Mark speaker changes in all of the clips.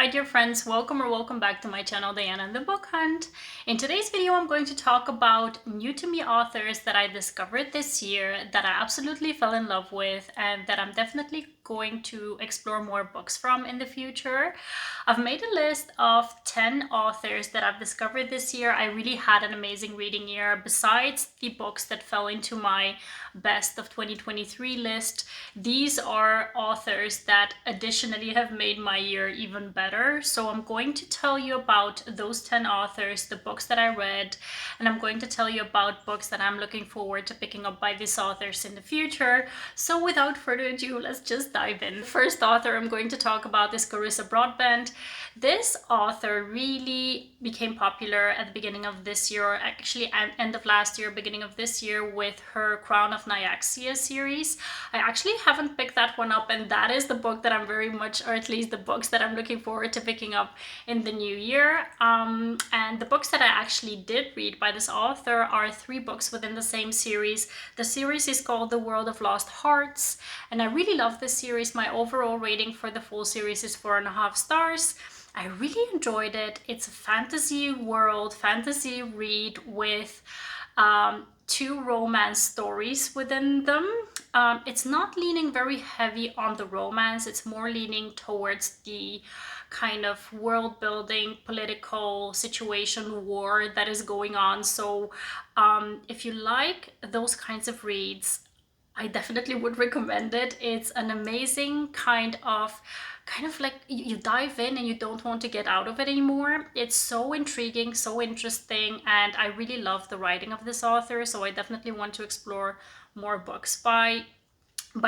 Speaker 1: Hi dear friends, welcome back to my channel, Diana and the Book Hunt. In today's video I'm going to talk about new to me authors that I discovered this year that I absolutely fell in love with and that I'm definitely going to explore more books from in the future. I've made a list of 10 authors that I've discovered this year. I really had an amazing reading year. Besides the books that fell into my best of 2023 list, these are authors that additionally have made my year even better. So I'm going to tell you about those 10 authors, the books that I read, and I'm going to tell you about books that I'm looking forward to picking up by these authors in the future. So without further ado, let's just dive in. The first author I'm going to talk about is Carissa Broadbent. This author really became popular at the beginning of this year, actually end of last year, beginning of this year, with her Crown of Nyaxia series. I actually haven't picked that one up, and that is the book that I'm very much, or at least the books that I'm looking forward to picking up in the new year. And the books that I actually did read by this author are 3 books within the same series. The series is called The World of Lost Hearts, and I really love this series. My overall rating for the full series is 4.5 stars. I really enjoyed it. It's a fantasy world, fantasy read with 2 romance stories within them. It's not leaning very heavy on the romance. It's more leaning towards the kind of world building, political situation, war that is going on. So if you like those kinds of reads, I definitely would recommend it. It's an amazing kind of like you dive in and you don't want to get out of it anymore. It's so intriguing, so interesting, and I really love the writing of this author, so I definitely want to explore more books by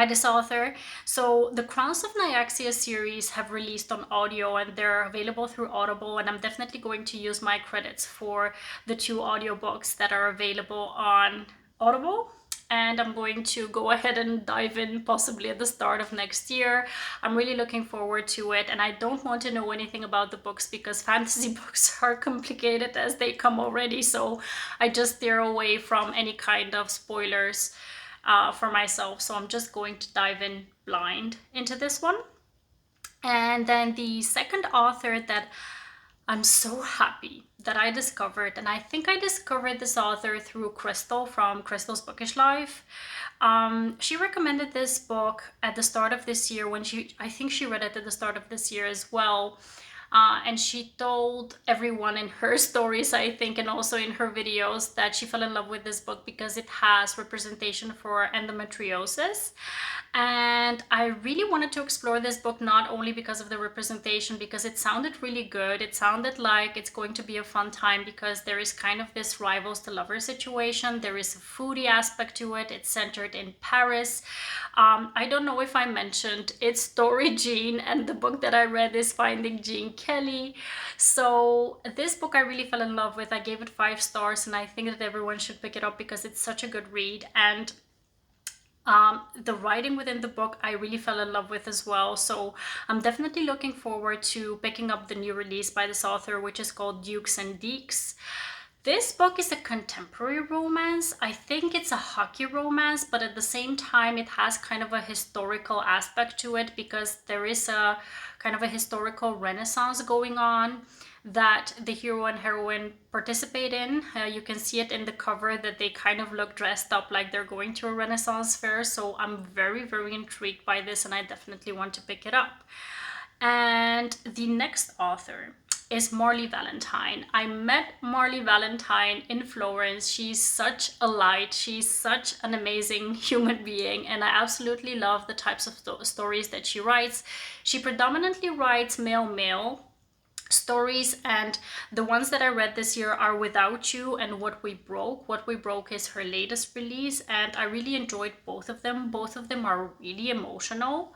Speaker 1: this author. So the Crowns of Nyaxia series have released on audio and they're available through Audible, and I'm definitely going to use my credits for the 2 audiobooks that are available on Audible. And I'm going to go ahead and dive in possibly at the start of next year. I'm really looking forward to it, and I don't want to know anything about the books because fantasy books are complicated as they come already, so I just steer away from any kind of spoilers for myself. So I'm just going to dive in blind into this one. And then the second author that I'm so happy that I discovered, and I think I discovered this author through Crystal from Crystal's Bookish Life. She recommended this book at the start of this year when I think she read it at the start of this year as well. And she told everyone in her stories, I think, and also in her videos, that she fell in love with this book because it has representation for endometriosis. And I really wanted to explore this book not only because of the representation, because it sounded really good. It sounded like it's going to be a fun time because there is kind of this rivals to lovers situation. There is a foodie aspect to it. It's centered in Paris. I don't know if I mentioned, it's Torie Jean, and the book that I read is Finding Jean Kelly. So this book I really fell in love with. I gave it 5 stars, and I think that everyone should pick it up because it's such a good read. And the writing within the book I really fell in love with as well. So I'm definitely looking forward to picking up the new release by this author, which is called Dukes and Deeks. This book is a contemporary romance. I think it's a hockey romance, but at the same time it has kind of a historical aspect to it because there is a kind of a historical renaissance going on that the hero and heroine participate in. You can see it in the cover that they kind of look dressed up like they're going to a Renaissance fair. So I'm very, very intrigued by this, and I definitely want to pick it up. And the next author is Marley Valentine. I met Marley Valentine in Florence. She's such a light. She's such an amazing human being, and I absolutely love the types of stories that she writes. She predominantly writes male stories, and the ones that I read this year are Without You and What We Broke. What We Broke is her latest release, and I really enjoyed both of them. Both of them are really emotional.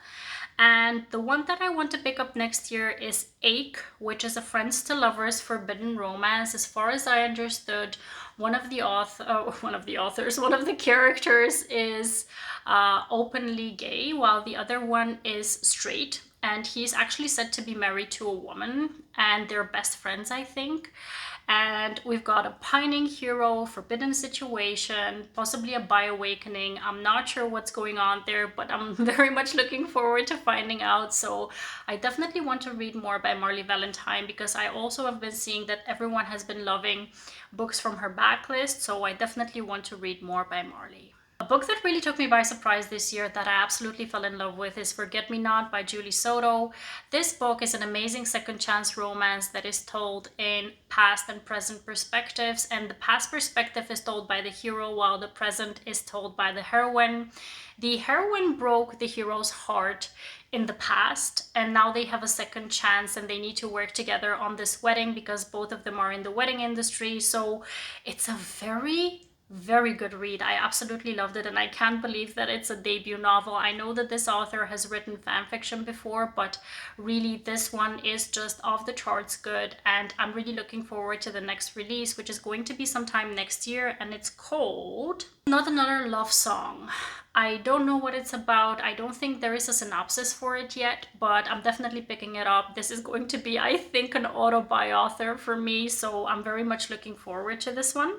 Speaker 1: And the one that I want to pick up next year is Ache, which is a Friends to Lovers forbidden romance. As far as I understood, one of the characters is openly gay, while the other one is straight. and he's actually said to be married to a woman, and they're best friends, I think. And we've got a pining hero, forbidden situation, possibly a bi-awakening. I'm not sure what's going on there, but I'm very much looking forward to finding out. So I definitely want to read more by Marley Valentine, because I also have been seeing that everyone has been loving books from her backlist. So I definitely want to read more by Marley. A book that really took me by surprise this year that I absolutely fell in love with is Forget Me Not by Julie Soto. This book is an amazing second chance romance that is told in past and present perspectives, and the past perspective is told by the hero while the present is told by the heroine. The heroine broke the hero's heart in the past, and now they have a second chance and they need to work together on this wedding because both of them are in the wedding industry. So it's a very good read. I absolutely loved it, and I can't believe that it's a debut novel. I know that this author has written fan fiction before, but really this one is just off the charts good, and I'm really looking forward to the next release, which is going to be sometime next year, and it's called Not Another Love Song. I don't know what it's about. I don't think there is a synopsis for it yet, but I'm definitely picking it up. This is going to be, I think, an auto-buy author for me, so I'm very much looking forward to this one.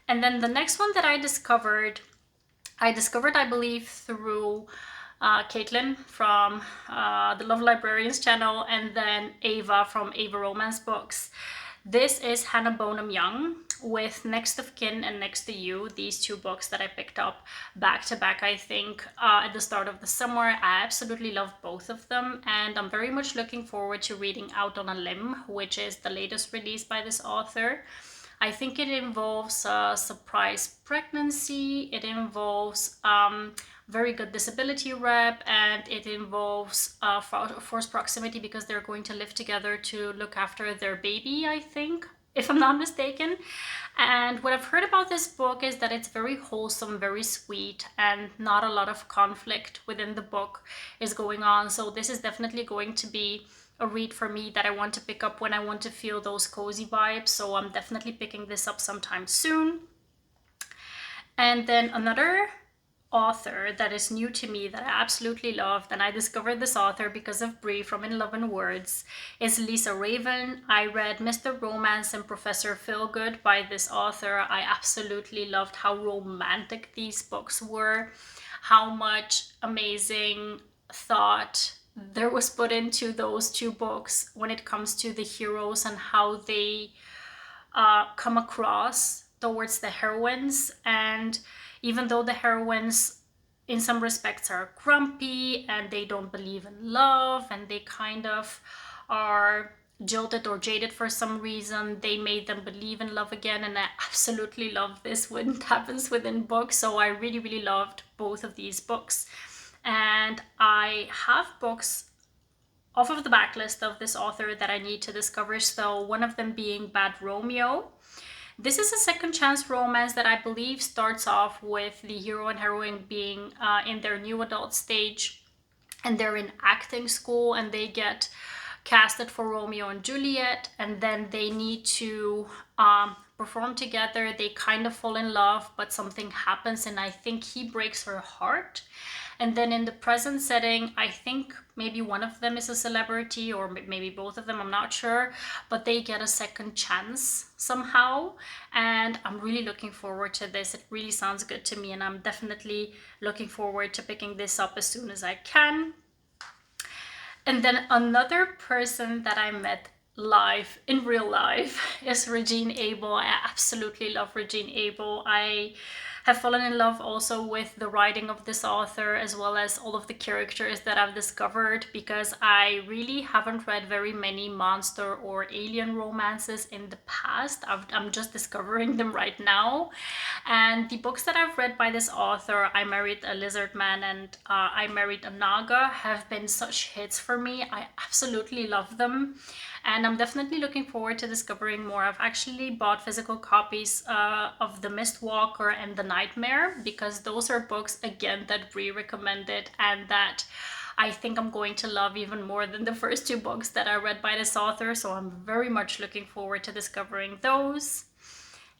Speaker 1: And then the next one that I discovered, I believe, through Caitlin from the Love Librarians channel, and then Ava from Ava Romance Books. This is Hannah Bonam Young with Next of Kin and Next to You, these two books that I picked up back to back, I think, at the start of the summer. I absolutely love both of them, and I'm very much looking forward to reading Out on a Limb, which is the latest release by this author. I think it involves a surprise pregnancy, it involves very good disability rep, and it involves forced proximity because they're going to live together to look after their baby, I think, if I'm not mistaken. And what I've heard about this book is that it's very wholesome, very sweet, and not a lot of conflict within the book is going on. So this is definitely going to be a read for me that I want to pick up when I want to feel those cozy vibes. So I'm definitely picking this up sometime soon. And then another author that is new to me that I absolutely loved, and I discovered this author because of Brie from In Love and Words, is Leisa Rayven. I read Mr. Romance and Professor Feelgood by this author. I absolutely loved how romantic these books were, how much amazing thought there was put into those two books when it comes to the heroes and how they come across towards the heroines. And even though the heroines in some respects are grumpy and they don't believe in love and they kind of are jilted or jaded for some reason, they made them believe in love again. And I absolutely love this when it happens within books. So I really loved both of these books. And I have books off of the backlist of this author that I need to discover still, one of them being Bad Romeo. This is a second chance romance that I believe starts off with the hero and heroine being in their new adult stage, and they're in acting school and they get casted for Romeo and Juliet, and then they need to perform together. They kind of fall in love, but something happens and I think he breaks her heart. And then in the present setting, I think maybe one of them is a celebrity, or maybe both of them, I'm not sure, but they get a second chance somehow. And I'm really looking forward to this. It really sounds good to me, and I'm definitely looking forward to picking this up as soon as I can. And then another person that I met live, in real life, is Regine Abel. I absolutely love Regine Abel. I have fallen in love also with the writing of this author, as well as all of the characters that I've discovered, because I really haven't read very many monster or alien romances in the past. I'm just discovering them right now. And the books that I've read by this author, I Married a Lizard Man and I Married a Naga, have been such hits for me. I absolutely love them. And I'm definitely looking forward to discovering more. I've actually bought physical copies of The Mistwalker and The Nightmare, because those are books, again, that Brie recommended and that I think I'm going to love even more than the first two books that I read by this author. So I'm very much looking forward to discovering those.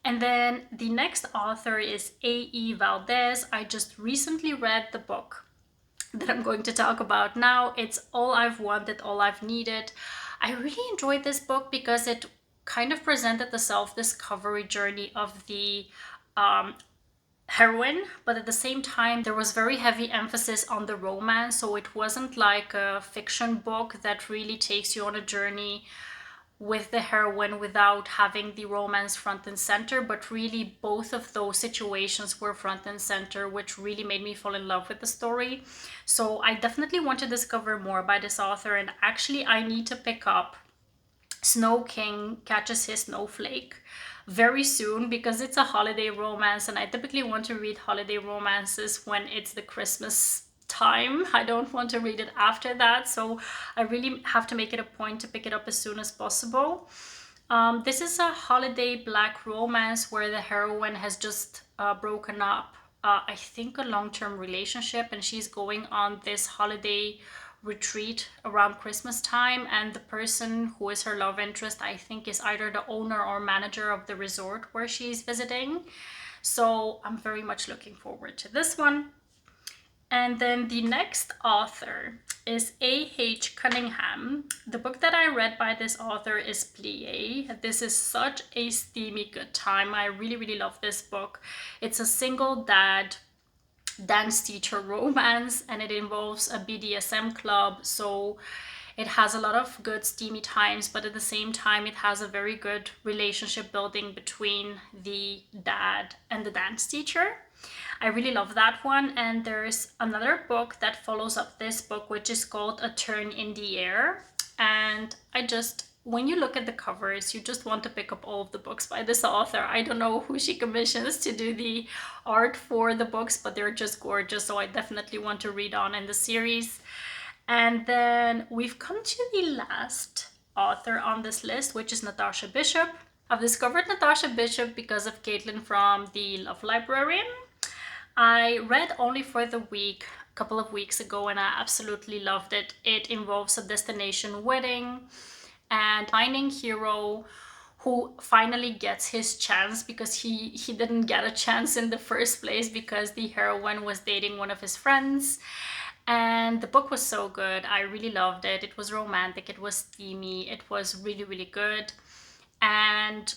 Speaker 1: And then the next author is A.E. Valdez. I just recently read the book that I'm going to talk about now. It's All I've Wanted, All I've Needed. I really enjoyed this book because it kind of presented the self-discovery journey of the heroine, but at the same time there was very heavy emphasis on the romance, so it wasn't like a fiction book that really takes you on a journey with the heroine without having the romance front and center, but really both of those situations were front and center, which really made me fall in love with the story. So I definitely want to discover more by this author, and actually I need to pick up Snow King Catches His Snowflake very soon because it's a holiday romance, and I typically want to read holiday romances when it's the Christmas time. I don't want to read it after that, so I really have to make it a point to pick it up as soon as possible. This is a holiday black romance where the heroine has just broken up, I think, a long-term relationship, and she's going on this holiday retreat around Christmas time, and the person who is her love interest, I think, is either the owner or manager of the resort where she's visiting. So I'm very much looking forward to this one. And then the next author is A.H. Cunningham. The book that I read by this author is Plie. This is such a steamy good time. I really love this book. It's a single dad dance teacher romance, and it involves a BDSM club, so it has a lot of good steamy times, but at the same time it has a very good relationship building between the dad and the dance teacher. I really love that one. And there's another book that follows up this book, which is called A Turn in the Air, and when you look at the covers, you just want to pick up all of the books by this author. I don't know who she commissions to do the art for the books, but they're just gorgeous, so I definitely want to read on in the series. And then we've come to the last author on this list, which is Natasha Bishop. I've discovered Natasha Bishop because of Caitlin from The Love Librarian. I read Only for the Week a couple of weeks ago, and I absolutely loved it. It involves a destination wedding and finding hero who finally gets his chance, because he didn't get a chance in the first place because the heroine was dating one of his friends. And the book was so good. I really loved it. It was romantic, it was steamy, it was really good. And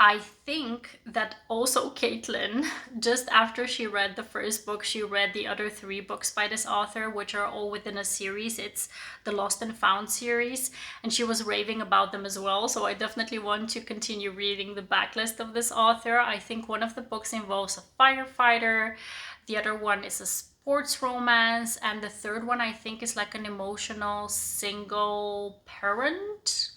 Speaker 1: I think that also Caitlin, just after she read the first book, she read the other 3 books by this author, which are all within a series. It's the Lost and Found series, and she was raving about them as well. So I definitely want to continue reading the backlist of this author. I think one of the books involves a firefighter, the other one is a sports romance, and the third one I think is like an emotional single parent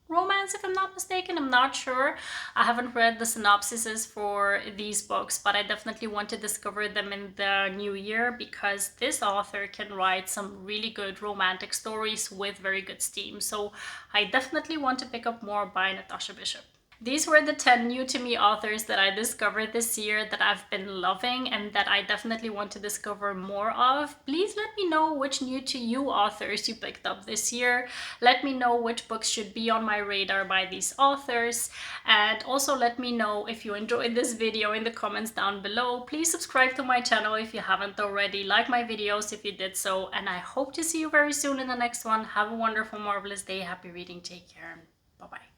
Speaker 1: romance, if I'm not mistaken. I'm not sure. I haven't read the synopsises for these books, but I definitely want to discover them in the new year because this author can write some really good romantic stories with very good steam. So I definitely want to pick up more by Natasha Bishop. These were the 10 new to me authors that I discovered this year that I've been loving and that I definitely want to discover more of. Please let me know which new to you authors you picked up this year. Let me know which books should be on my radar by these authors. And also let me know if you enjoyed this video in the comments down below. Please subscribe to my channel if you haven't already. Like my videos if you did so. And I hope to see you very soon in the next one. Have a wonderful, marvelous day. Happy reading. Take care. Bye-bye.